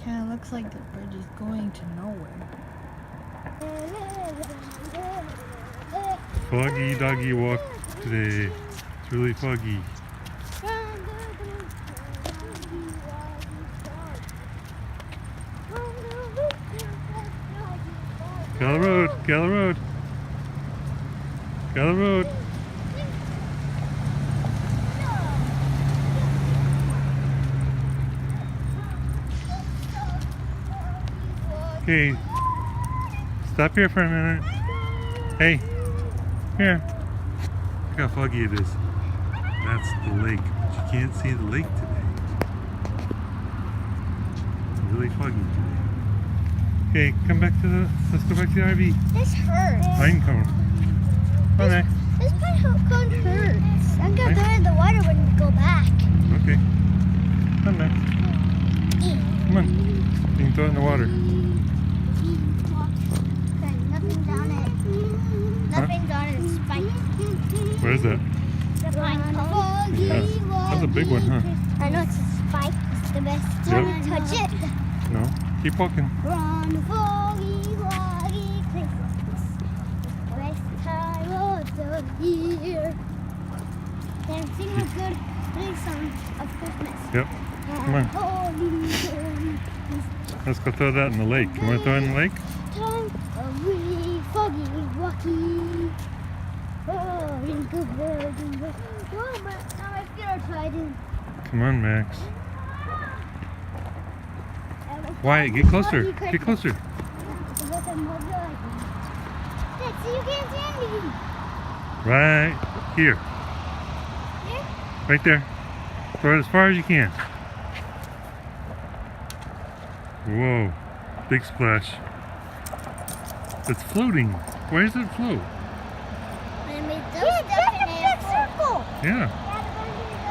Kind of looks like the bridge is going to nowhere. Foggy doggy walk today. It's really foggy. Get on the road, get on the road. Get on the road. Okay, stop here for a minute. Hey, here. Look how foggy it is. That's the lake, but you can't see the lake today. It's really foggy today. Okay, come back to the, let's go back to the RV. This hurts. Pine cone. Come on, Max. This pine cone hurts. I'm gonna go in the water when we go back. Okay. Come on, Max. Come on. You can throw it in the water. Nothing's on it. Nothing's on its spike. Where is that? The pine cone. Yeah. That's a big one, huh? I know it's a spike. It's the best. Don't touch it. No. Keep walking. Run, foggy, foggy places. Best time of the year. Dancing a good song of Christmas. Yep. Come on. Let's go throw that in the lake. You want to throw it in the lake? Time of wee, foggy, walkie. Oh, in good world. Oh, now my feet are tightened. Come on, Max. Wyatt, get closer. Get closer. Dad, see, you can't see anything. Right here. Here? Right there. Throw it as far as you can. Whoa. Big splash. It's floating. Why does it float? I made those stuff in it. Circle. Yeah.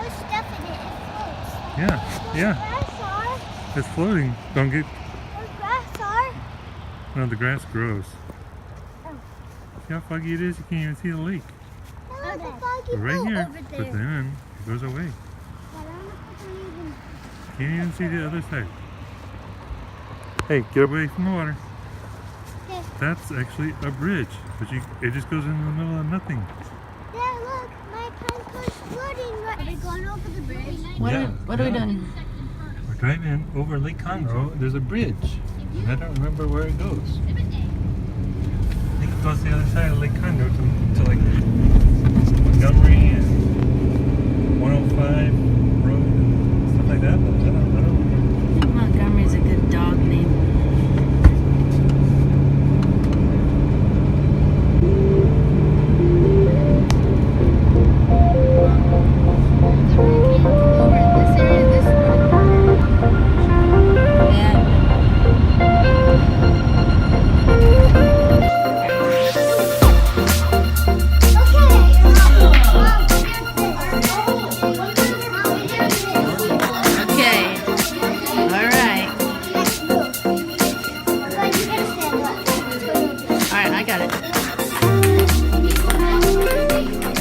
Those stuff in it. It floats. Yeah. Yeah. Grass are. It's floating. Don't get... Those grass are. No, the grass grows. Oh. See how foggy it is? You can't even see the lake. No, the foggy But right boat here. over But there. then it goes away. But I don't know if I can even... Can't even see the other side. Hey, get away from the water. Okay. That's actually a bridge, but it just goes in the middle of nothing. Dad, look, my pine cone's floating. Are we going over the bridge? What are we doing? We're driving over Lake Conroe. There's a bridge. I don't remember where it goes. I think it goes the other side of Lake Conroe to like Montgomery and 105 Road and stuff like that. But I don't remember. Montgomery's a good dog name.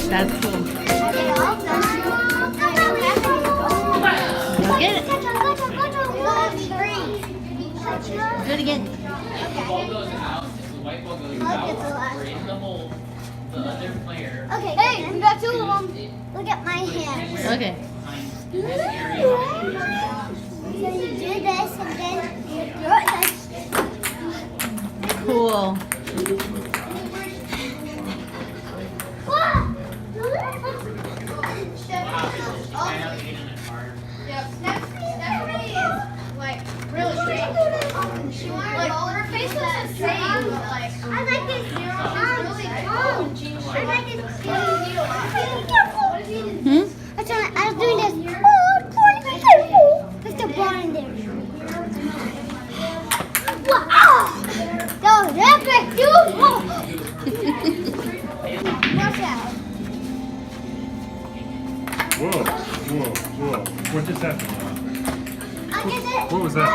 That's cool. Do it again. Okay, hey, we got two of them. Look at my hands. Okay. So you do this and then you throw it like... Cool. Her face was the same. I like this. I like this. I was doing this. Oh, be careful. Put the ball in there. Wow! That was epic, dude. Watch out. Whoa, whoa, whoa. What just happened? I get it. What was that?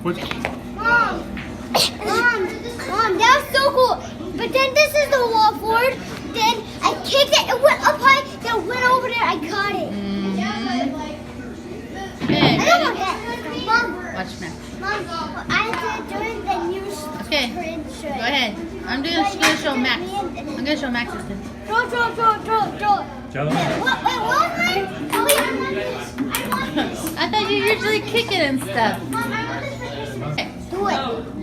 What? Mom, that was so cool. But then this is the wall forward. Then I kicked it. It went up high. Then it went over there. I caught it. Okay. I don't want that. watch Max. Mom, I did during the news. Okay, go ahead. I'm gonna show Max. I'm gonna show Max this thing. Draw. Jello? What was mine? Oh, wait, I want this. I thought you usually kick it and stuff. Mom, I want this. Okay. Do it.